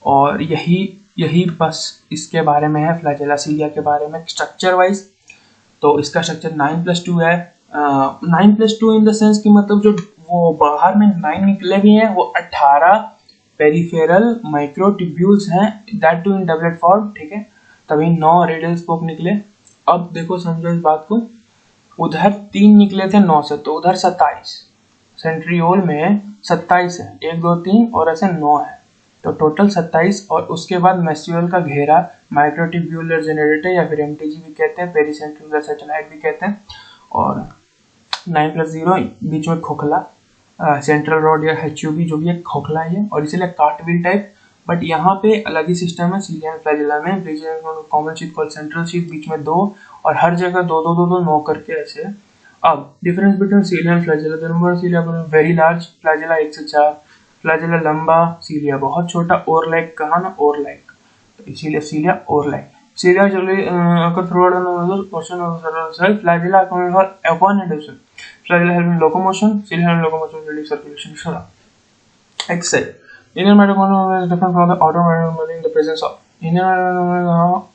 और यही बस इसके बारे में है फ्लैजेला cilia के बारे में स्ट्रक्चर वाइज। तो इसका स्ट्रक्चर 9+2 है। 9+2 इन द सेंस कि मतलब जो वो बाहर में 9 निकले भी हैं वो 18 पेरिफेरल माइक्रोट्यूब्यूल्स हैं, that two in doublet form. ठीक है, तभी 9 रेडियल स्पोक निकले। अब देखो समझो इस बात को, उधर 3 निकले थे 9 से, तो उधर 27, सेंट्रियोल में 27 है, 1 2 3 और ऐसे 9 है, तो टोटल 27। और उसके बाद मेस्टियोल का घेरा माइक्रोट्यूब्यूलर जनरेटर या फिर एमटीजी भी कहते हैं, पेरीसेंट्रियोलर सैटेलाइट भी कहते हैं, और 9+0 बीच में खोखला सेंट्रल रॉड या HUB जो भी एक खोखला है, और इसीलिए कार्टविल टाइप। बट यहाँ पे अलग ही सिस्टम है cilia and flagella में, common sheath called central sheath, बीच में 2 और हर जगह 2 9 करके ऐसे। अब difference between cilia and flagella, the number of cilia very large, flagella 1 से 4, फ्लैजेला लंबा, cilia बहुत छोटा, और लाइक कहा ना, और लाइक, तो इसीलिए cilia और like. cilia usually occur throughout the portion of the cell. Flagella accompanied for upon induction. Flagella help in locomotion. Cilia help in locomotion, relieve circulation, etc. Except inner mitochondria is different from the outer mitochondria in the presence of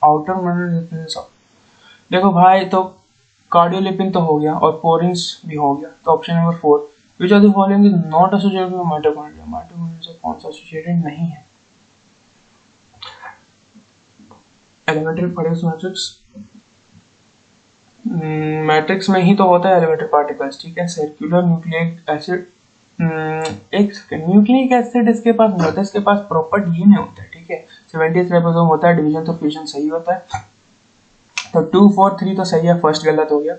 outer mitochondria in the presence of। देखो भाई, तो cardiolipin तो हो गया और porins भी हो गया, तो option number 4 which of the following is not associated with mitochondria, mitochondria से कौन सा एसोसिएटेड नहीं है? एलिमेंट्री पार्टिकल्स मैट्रिक्स, मैट्रिक्स में ही तो होता है एलिमेंट्री पार्टिकल्स, ठीक है। सर्कुलर न्यूक्लिक एसिड, एक सेकंड, न्यूक्लिक एसिड इसके पास नहीं होता, इसके पास प्रॉपर डीएनए होता है, ठीक है। 70 राइबोसोम होता है, डिवीजन तो फ्यूजन सही होता है, तो 2 4 3 तो सही है, फर्स्ट गलत हो गया।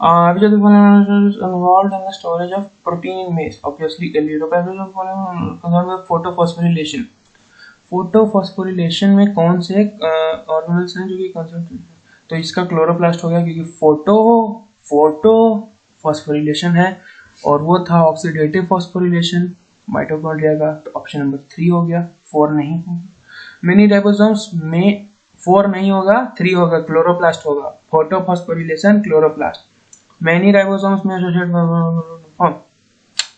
involved in the storage of protein in maize, obviously photophosphorylation, photophosphorylation में कौन से ऑर्गेनेल्स हैं जो कि कंसंट्रेट, तो इसका क्लोरोप्लास्ट हो गया, क्योंकि फोटोफॉस्फोरिलेशन है और वो था ऑक्सीडेटिव फॉस्फोरिलेशन माइटोकॉन्ड्रिया का, तो ऑप्शन नंबर 3 हो गया, 4 नहीं। मेनी राइबोसोम्स में 4 नहीं होगा, 3 होगा, क्लोरोप्लास्ट होगा, फोटोफॉस्फोरिलेशन क्लोरोप्लास्ट। मेनी राइबोसोम्स में एसोसिएटेड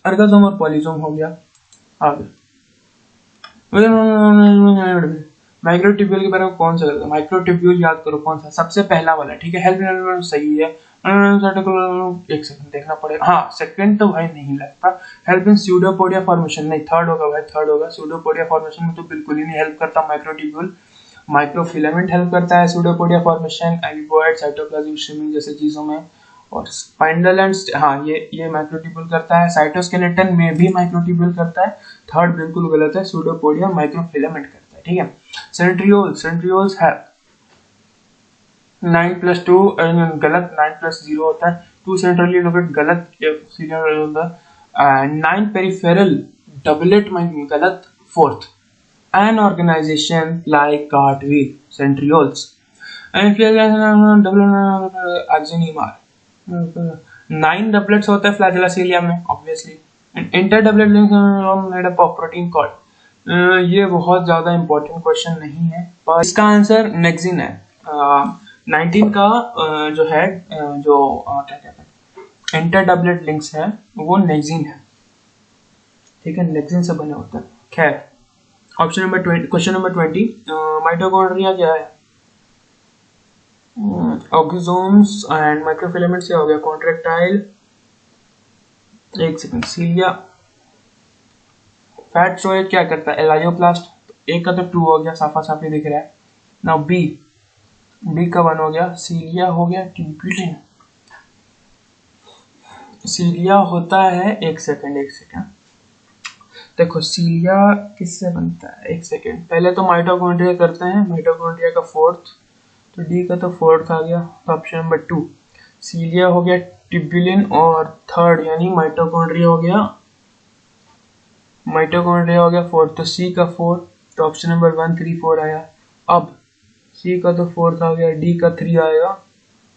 अर्गोसोम और पॉलीसोम हो गया। आगे माइक्रोट्यूब्यूल के बारे में कौन सा, माइक्रोट्यूब्यूल याद करो कौन सा, सबसे पहला वाला, ठीक है। हेल्प सही है, एक सेकंड देखना पड़ेगा, हाँ सेकंड तो भाई नहीं लगता। हेल्प इन स्यूडोपोडिया फॉर्मेशन, नहीं थर्ड होगा भाई, थर्ड होगा। स्यूडोपोडिया फॉर्मेशन में तो बिल्कुल ही नहीं हेल्प करता माइक्रोट्यूब्यूल। माइक्रोफिलामेंट हेल्प करता है स्यूडोपोडिया फॉर्मेशन, एल्यूबॉइड, साइटोप्लाज्मिक स्ट्रीमिंग जैसे चीजों में, और स्पाइंडल एंड हाँ ये माइक्रोट्यूब्यूल करता है। साइटोस्केलेटन में भी माइक्रोट्यूब्यूल करता है, थर्ड बिल्कुल गलत है, स्यूडोपोडिया माइक्रोफिलामेंट करता है, ठीक है। सेंट्रियोल्स है 9+2 गलत, 9+0 होता है, 2 सेंट्रली लोकेटेड गलत, सीरियल होता है, 9 पेरिफेरल डबलेट में गलत, fourth. An organization like cartwheel, centrioles, and axonemar, 9 doublets होते हैं flagella cilia में obviously, and interdoublet links made up of protein called, ये बहुत ज़्यादा important question नहीं है, पर इसका आंसर नेक्सिन है। 19 का जो है क्या कहते हैं इंटरडबलेट लिंक्स है, वो नेक्सिन है, ठीक है, नेक्सिन से बने होते हैं। खैर option number 20, question number 20, mitochondria क्या है? ऑक्सोम्स एंड माइक्रोफिलामेंट से हो गया, कॉन्ट्रैक्टाइल, एक सेकंड, सीलिया, फैट स्टोरेज क्या करता है? एलायोप्लास्ट, एक का तो 2 हो गया, साफा साफी दिख रहा है। नाउ बी का 1 हो गया, सीलिया हो गया, ट्यूब्यूलिन, सीलिया होता है, एक सेकंड देखो सीलिया किससे बनता है, एक सेकेंड, पहले तो माइटोकॉन्ड्रिया करते हैं, माइटोकॉन्ड्रिया का 4th, तो डी का तो 4th आ गया, तो ऑप्शन नंबर 2 सीलिया हो गया, ट्यूब्यूलिन, और थर्ड यानी माइटोकॉन्ड्रिया हो गया 4th, तो सी का 4, तो ऑप्शन नंबर 1 3 4 आया। अब सी का तो 4th आ गया, डी का 3 आएगा।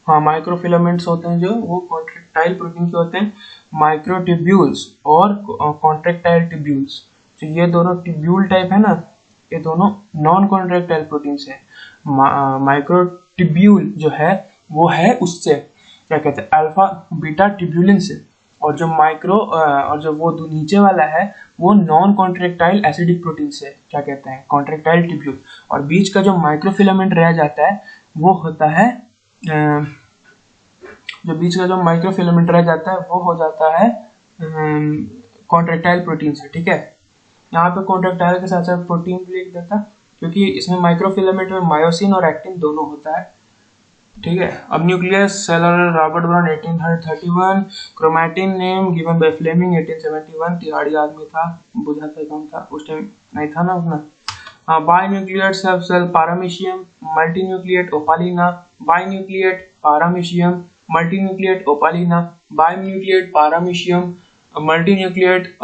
हाँ माइक्रोफिलामेंट्स होते हैं जो वो कॉन्ट्रैक्टाइल प्रोटीन के होते हैं, माइक्रोट्यूब्यूल्स और कॉन्ट्रैक्टाइल ट्यूब्यूल्स, तो ये दोनों ट्यूब्यूल टाइप है ना, ये दोनों नॉन कॉन्ट्रैक्टाइल प्रोटीन्स है। माइक्रोट्यूब्यूल जो है वो है उससे क्या कहते हैं अल्फा बीटा ट्यूब्यूलिन से, और जो और जो वो नीचे वाला है वो नॉन कॉन्ट्रैक्टाइल एसिडिक प्रोटीन से क्या कहते हैं कॉन्ट्रैक्टाइल ट्यूब्यूल, और बीच का जो माइक्रोफिलामेंट रह जाता है वो होता है जो बीच का जो माइक्रोफिलामेंट रह जाता है वो हो जाता है कॉन्ट्रैक्टाइल प्रोटीन से, ठीक है। यहाँ पे कॉन्ट्रैक्टाइल के साथ साथ प्रोटीन भी लिख देता क्योंकि इसमें माइक्रोफिलामेंट में मायोसिन और एक्टिन दोनों होता है, ठीक है। अब nucleus cellular Robert Brown 1831, chromatin name given by Fleming 1871, तिहाड़ी आदमी था, बुझाता कौन था उस टाइम, नहीं था ना उतना। बाइन्यूक्लिएट सब cell पारामीशियम, मल्टीन्यूक्लिएट ओपालिना, बाइन्यूक्लिएट पारामीशियम, मल्टीन्यूक्लिएट ओपालिना, बाइन्यूक्लिएट पारामीशियम, मल्टीन्यूक्लिएट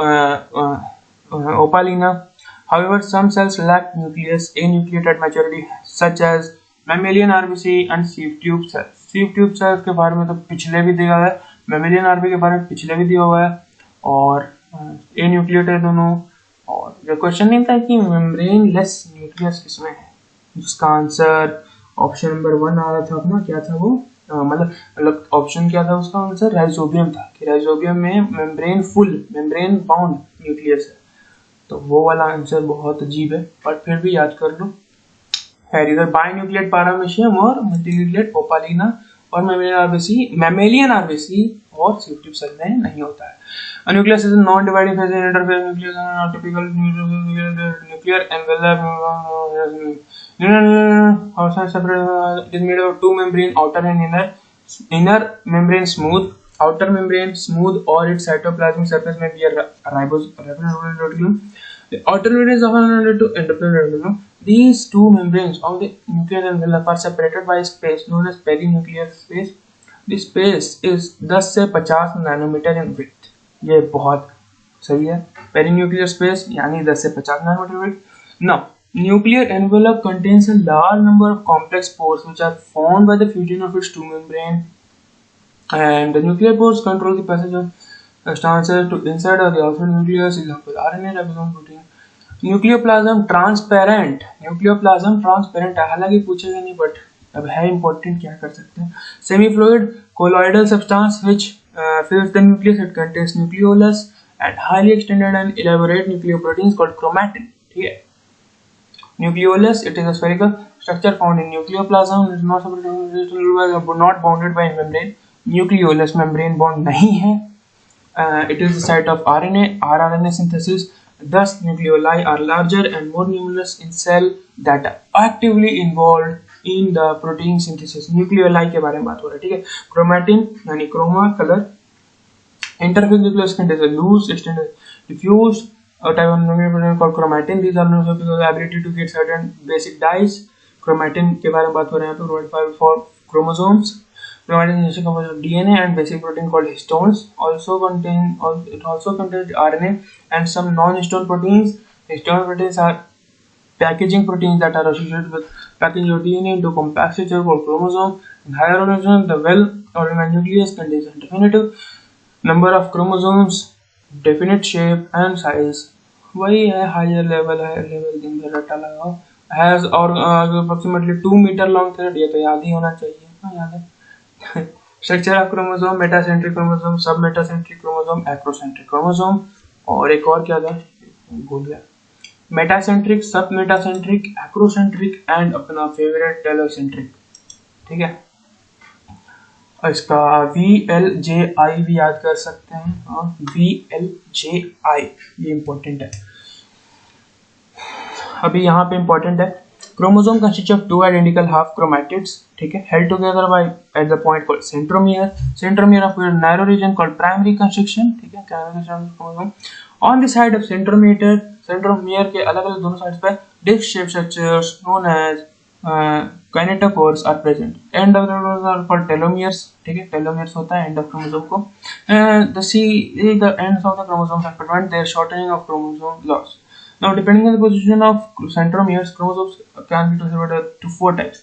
opalina. However, some cells lack nucleus, anucleated maturity, such as mammalian RBC and sieve tube cells. sieve tube cells के बारे में तो पिछले भी दिया हुआ है, mammalian RBC के बारे में पिछले भी दिया हुआ है, और anucleated दोनों। और जो क्वेश्चन नहीं था कि मेम्ब्रेन लेस न्यूक्लियस किसमें है, जिसका आंसर ऑप्शन नंबर 1 आ रहा था अपना, क्या था वो, मतलब ऑप्शन क्या था उसका आंसर, राइजोबियम था, कि राइजोबियम में मेम्ब्रेन बाउंड न्यूक्लियस है, तो वो वाला आंसर बहुत अजीब है, पर फिर भी याद कर लो। खैर इधर बाइन्यूक्लिएट पारामीशियम और मल्टीन्यूक्लिएट ओपालिना, और मैमेलियन आरबीसी और सेफ्टी सेल में नहीं होता है। A nucleus is a non-dividing phase in interphase nucleus and a typical nuclear envelope it is made of two membrane, outer and inner membrane smooth, outer membrane smooth, or its cytoplasmic surface may be a reticulum. The outer membrane is often related to endoplazmic reticulum. These two membranes of the nucleus envelope are separated by space known as perinuclear space. The space is 10 से 50 nanometre in width. ये बहुत सही है। Perinuclear space यानी 10 से 50 nanometre width. Now nuclear envelope contains a large number of complex pores which are formed by the fusion of its two membrane and the nuclear pores control the passage of substances to inside or the outside nucleus, example RNA, ribosome, protein. Nucleoplasm transparent है, हालांकि पूछेगा नहीं but अब है important, क्या कर सकते हैं। Semi fluid colloidal substance which fills the nucleus. It contains nucleolus and highly extended and elaborate nucleoproteins called chromatin. ठीक है, nucleolus, it is a spherical structure found in nucleoplasm. It is not bounded by membrane. Nucleolus membrane bound नहीं है. It is the site of RNA, rRNA synthesis. Thus, nucleoli are larger and more numerous in cell that are actively involved in the protein synthesis. nucleoli के बारे में बात हो रहा है, ठीक है। chromatin यानी chroma color, interphase nucleus contains a loose extended diffused type of nucleoprotein called chromatin. These are known because of the ability to get certain basic dyes. chromatin के बारे में बात हो रहे हैं यहाँ पे for chromosomes. chromatin is composed of DNA and basic protein called histones. It also contains RNA and some non-histone proteins. Histone proteins are packaging proteins that are associated with packaging your DNA into compact structure called chromosome. In higher organisms, the well-organized nucleus contains a definitive number of chromosomes, definite shape and size. वही है higher level दिन भर रट्टा लगाओ। Has approximately 2 meter long thread, ये तो याद ही होना चाहिए। हाँ याद है। Structure of chromosome, metacentric chromosome, submetacentric chromosome, acrocentric chromosome, और एक और क्या था भूल गया। मेटासेंट्रिक, सब मेटासेंट्रिक, एक्रोसेंट्रिक एंड अपना फेवरेट टेलोसेंट्रिक, ठीक है। और इसका VLJI भी याद कर सकते हैं, VLJI ये इंपॉर्टेंट है। अभी यहाँ पे इंपॉर्टेंट है, chromosome consist of 2 identical half chromatids, ठीक है, held together by at the point called centromere of a narrow region called primary construction, ठीक है, chromosome on the side of centromere के अलग अलग दोनों साइड्स पे disc shaped structures known as kinetochores are present. End of the chromosome are called telomeres, ठीक है, telomeres होता है end of chromosome को. The ends of the chromosomes are prevent their shortening of chromosome loss. Now, depending on the position of centromeres, chromosomes can be divided to 4 types: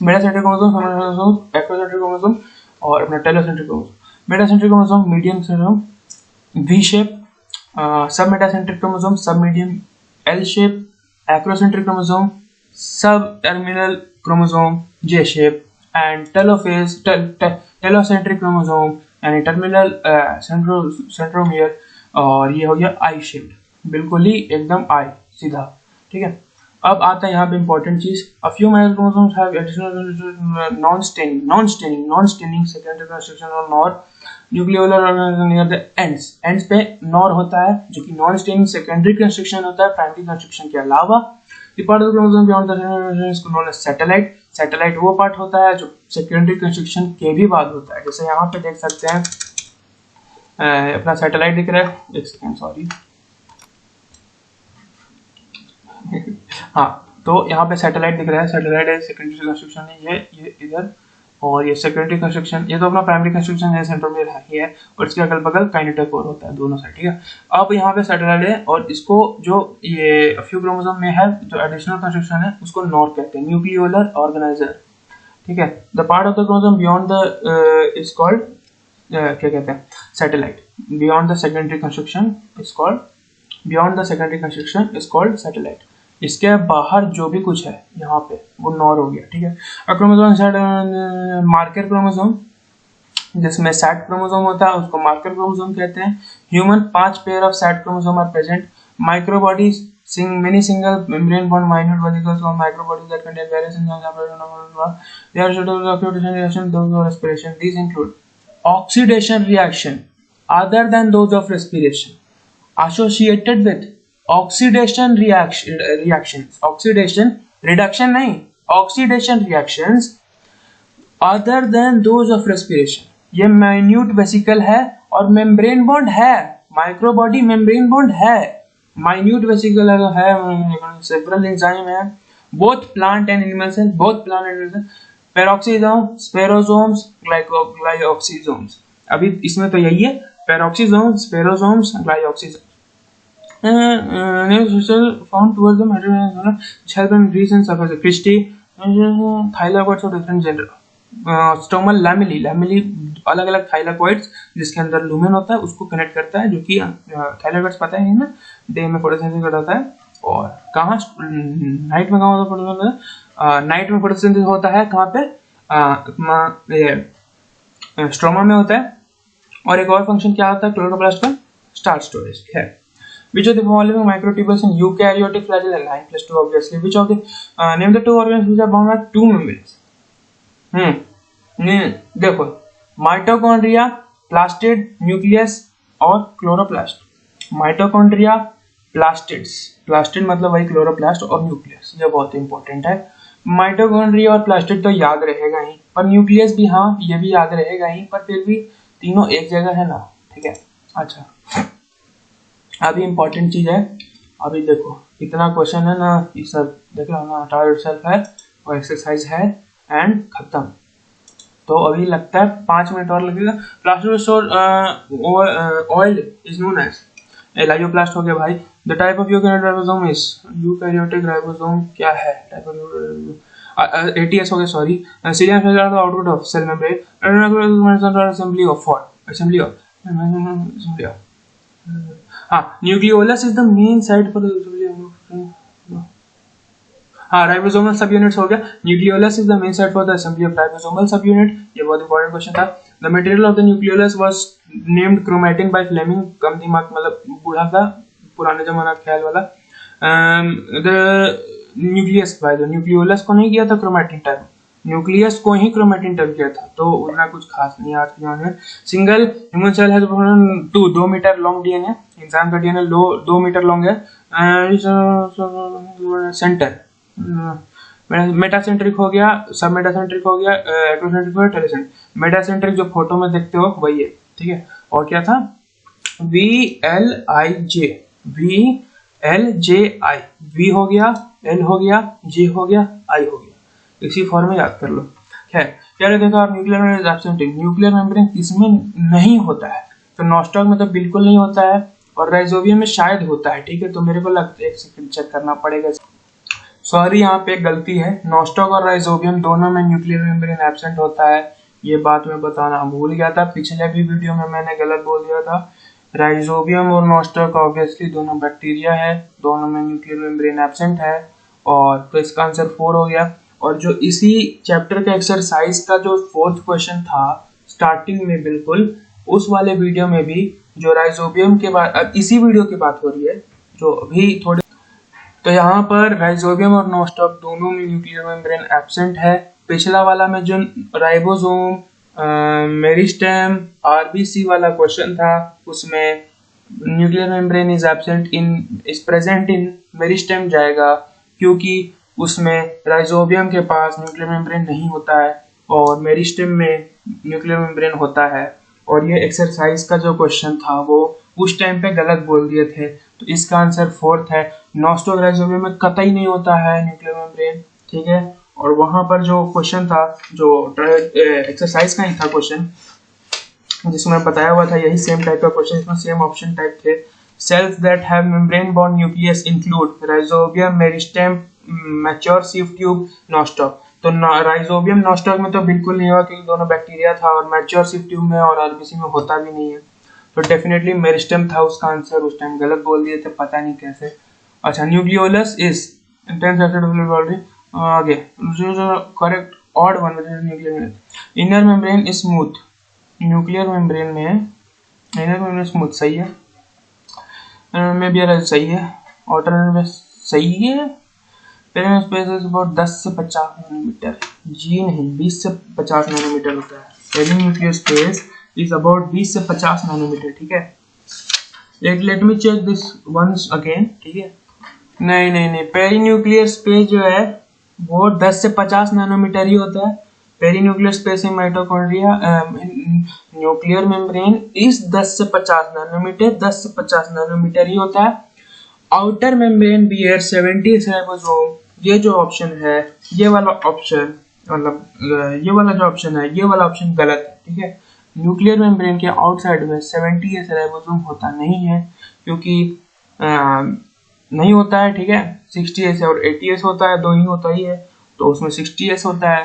metacentric chromosome, submetacentric, acrocentric chromosome, और अपना telocentric chromosome. Metacentric chromosome medium chromosome V shape, submetacentric chromosome submedium L shape, acrocentric chromosome subterminal chromosome J shape, and telocentric chromosome यानी terminal centromere, और ये हो गया I shaped, बिल्कुल ही एकदम I सीधा, ठीक है। अब आता है यहाँ पे इंपॉर्टेंट चीज, a few minor chromosomes have additional non-staining secondary construction or NOR nucleolar organism near the ends पे NOR होता है जो कि नॉन स्टेनिंग सेकेंडरी कंस्ट्रक्शन होता है प्राइमरी कंस्ट्रक्शन के अलावा। The part of the chromosome beyond the center is known as satellite. Satellite वो पार्ट होता है जो सेकेंडरी कंस्ट्रक्शन के भी बाद होता है, जैसे यहाँ पे देख सकते हैं अपना सैटेलाइट दिख रहा है, एक सेकेंड सॉरी हाँ, तो यहाँ पे सैटेलाइट दिख रहा है, सैटेलाइट है सेकेंडरी कंस्ट्रक्शन है, ये इधर, और ये सेकेंडरी कंस्ट्रक्शन, ये तो अपना प्राइमरी कंस्ट्रक्शन है, सेंट्रोमियर है ये, और इसके अगल बगल काइनेटोकोर होता है दोनों साइड, ठीक है। अब यहाँ पे सैटेलाइट है और इसको जो ये फ्यू क्रोमोसोम में है जो एडिशनल कंस्ट्रक्शन है उसको नॉर कहते हैं, न्यूक्लियोलर ऑर्गेनाइजर, ठीक है। The part of the chromosome beyond the is called क्या कहते हैं satellite, beyond the secondary constriction is called satellite. इसके बाहर जो भी कुछ है यहाँ पे वो नॉर हो गया, ठीक है। क्रोमोसोम मार्कर क्रोमोसोम जिसमें सैट क्रोमोसोम होता है उसको मार्कर क्रोमोसोम कहते हैं। Human 5 pair of SAT chromosome are present. Microbodies many single membrane bond minute vesicles or microbodies that contain various enzymes. They are suitable for oxidation reaction, those of respiration. These include oxidation reaction other than those of respiration associated with oxidation reactions. Oxidation reduction नहीं, oxidation reactions other than those of respiration. ये minute vesicle है और membrane bond है, microbody membrane bond है, minute vesicle है, several enzyme है, both plant and animal cells, peroxisome, sperosomes, glyoxysomes. अभी इसमें तो यही है, peroxisome, sperosomes, glyoxysomes. Found towards the material help in recent surface. Christie, thylakoids of different gender. Stromal lamellae अलग अलग थाइलाकोइड्स जिसके अंदर लूमेन होता है उसको कनेक्ट करता है, जो कि थाइलाकोइड्स पता है ना, डे में फोटोसिंथेसिस होता है और कहाँ नाइट में कहाँ होता है, नाइट में फोटोसिंथेसिस होता है कहाँ पे, स्ट्रोमा में होता है। और एक और फंक्शन क्या होता है क्लोरोप्लास्ट का, स्टार्च स्टोरेज है। Which of the following microtubules in eukaryotic flagella? 9+2 obviously. Which of the name the two organs which are bound by two membranes? देखो, माइटोकॉन्ड्रिया, प्लास्टिड, न्यूक्लियस और क्लोरोप्लास्ट। माइटोकॉन्ड्रिया, प्लास्टिड्स, प्लास्टिड मतलब वही chloroplast और nucleus, ये बहुत important है। Mitochondria और plastid तो याद रहेगा ही, पर न्यूक्लियस भी हाँ ये भी याद रहेगा ही, पर फिर भी तीनों एक जगह है ना, ठीक है। अच्छा, अभी इंपॉर्टेंट चीज है, अभी देखो इतना क्वेश्चन है ना, ये सब देख लो ना, टारगेट सेल्फ है और एक्सरसाइज है एंड खत्म। तो अभी लगता है 5 मिनट और लगेगा। Plastid oil is known as elaioplast हो गया भाई। The type of eukaryotic ribosome is, eukaryotic ribosome क्या है, टाइप ऑफ एटीएस हो गया, sorry. Serious major the output of cell membrane, assembly of हाँ, nucleolus is the main site for हाँ, ribosomal sub units हो गया। Nucleolus is the main site for the assembly of ribosomal sub unit, ये बहुत important question था। The material of the nucleolus was named chromatin by Flemming, कम दिमाग मतलब बूढ़ा था, पुराने जमाना ख्याल वाला। The nucleus by the nucleolus को नहीं किया था क्रोमैटिन टाइप, न्यूक्लियस को ही क्रोमैटिन टाइप किया था, तो उतना कुछ खास नहीं आज के जमाने में। Single human cell has 2 metre long DNA, इंसान का डीएनए 2 मीटर लॉन्ग है। सेंटर मेटासेंट्रिक हो गया, सब मेटासेंट्रिक हो गया, एक्टोसेंट्रिक हो गया, टेलेसेंट्रिक। मेटासेंट्रिक जो फोटो में देखते हो वही है, ठीक है। और क्या था, VLIJ, VLJI, V हो गया, L हो गया, J हो गया, I हो गया, इसी फॉर्म में याद कर लो। खैर, क्या देखा आप, nuclear membrane is absent. Nuclear membrane किसमें नहीं होता है, तो नॉस्टॉक में तो बिल्कुल नहीं होता है और राइजोबियम में शायद होता है, ठीक है। तो मेरे को लगता है, एक सेकंड चेक करना पड़ेगा, सॉरी यहाँ पे एक गलती है, नॉस्टॉक और राइजोबियम दोनों में न्यूक्लियर मेम्ब्रेन एब्सेंट होता है, ये बात मैं बताना भूल गया था, पिछले भी वीडियो में मैंने गलत बोल दिया था। राइजोबियम और नॉस्टॉक ऑब्वियसली दोनों बैक्टीरिया है, दोनों में न्यूक्लियर मेम्ब्रेन एब्सेंट है, और तो इसका आंसर 4 हो गया। और जो इसी चैप्टर के एक्सरसाइज का जो 4th क्वेश्चन था स्टार्टिंग में बिल्कुल, उस वाले वीडियो में भी जो राइजोबियम के बाद, अब इसी वीडियो की बात हो रही है जो अभी थोड़ी, तो यहाँ पर राइजोबियम और नॉस्टॉक दोनों में न्यूक्लियर मेम्ब्रेन एब्सेंट है। पिछला वाला में जो राइबोसोम, मेरिस्टेम, आरबीसी वाला क्वेश्चन था उसमें nuclear membrane is absent in, is present in meristem जाएगा, क्योंकि उसमें राइजोबियम के पास न्यूक्लियर मेम्ब्रेन नहीं होता है और मेरिस्टेम में न्यूक्लियर मेम्ब्रेन होता है। और ये एक्सरसाइज का जो क्वेश्चन था वो उस टाइम पे गलत बोल दिए थे, तो इसका आंसर 4th है। नॉस्टॉक राइजोबियम में कतई नहीं होता है न्यूक्लियर मेम्ब्रेन, ठीक है। और वहां पर जो क्वेश्चन था, जो एक्सरसाइज का ही था क्वेश्चन, जिसमें बताया हुआ था यही सेम टाइप का क्वेश्चन, इसमें सेम ऑप्शन टाइप थे। Cells that have membrane bound nucleus include Rhizobium, meristem, mature sieve tube, Nostoc. तो राइजोबियम नॉस्टॉक में तो बिल्कुल नहीं हुआ क्योंकि दोनों बैक्टीरिया था, और मैच्योर सीव ट्यूब में और आरबीसी में होता भी नहीं है, तो डेफिनेटली मेरिस्टेम था उसका आंसर, उस टाइम गलत बोल दिए थे, पता नहीं कैसे। अच्छा, न्यूक्लियोलस इज इंटेंस बॉडी, आगे correct odd one, nuclear inner membrane is smooth, nuclear membrane में इनर मेम्ब्रेन स्मूथ, सही है, में भी सही है। आउटर में सही है। पेरिनिकल स्पेस इज अबाउट 10 से 50 नैनोमीटर, जी नहीं 20 से 50 नैनोमीटर होता है। पेरिन्यूक्लियर स्पेस इज अबाउट 20 से 50 नैनोमीटर, ठीक है। Let me check this once again, ठीक है। नहीं, पेरिन्यूक्लियर स्पेस जो है वो 10 से 50 नैनोमीटर ही होता है। Perinuclear space in mitochondria nuclear membrane is 10 से 50 नैनोमीटर, 10 से 50 नैनोमीटर ही होता है। आउटर मेम्ब्रेन बियर 70 राइबोसोम, ये जो ऑप्शन है, ये वाला ऑप्शन मतलब ये वाला जो ऑप्शन है, ये वाला ऑप्शन गलत है, ठीक है। न्यूक्लियर मेम्ब्रेन के आउटसाइड में 70 राइबोसोम होता नहीं है, क्योंकि नहीं होता है, ठीक है। 60S और 80S होता है, दो ही होता ही है, तो उसमें 60S होता है।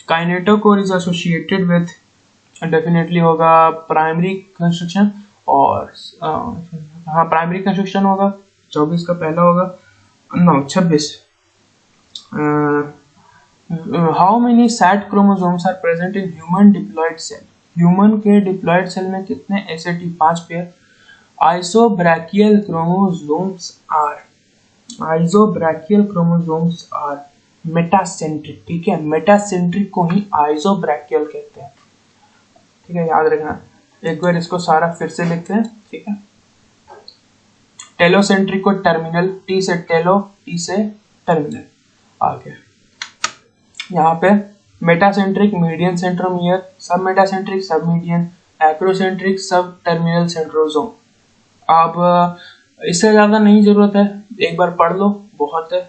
Kinetochore is associated with, definitely होगा प्राइमरी कंस्ट्रक्शन, और हाँ प्राइमरी कंस्ट्रक्शन होगा, 24 का पहला होगा, 26। How many SAT chromosomes are present in human diploid cell, human के डिप्लॉयड सेल में कितने SAT 5 pair. Isobrachial chromosomes are metacentric, ठीक है। मेटासेंट्रिक को ही आइसोब्रैकियल कहते हैं, ठीक है, याद रखना। एक बार इसको सारा फिर से लिखते हैं, ठीक है। टेलोसेंट्रिक को टर्मिनल, T से टेलो, T से टर्मिनल आ गया। यहाँ पे मेटासेंट्रिक मीडियन सेंट्रोमियर, सब मेटासेंट्रिक सब मीडियन, एक्रोसेंट्रिक सब टर्मिनल सेंट्रोसोम। अब इससे ज्यादा नहीं जरूरत है, एक बार पढ़ लो बहुत है।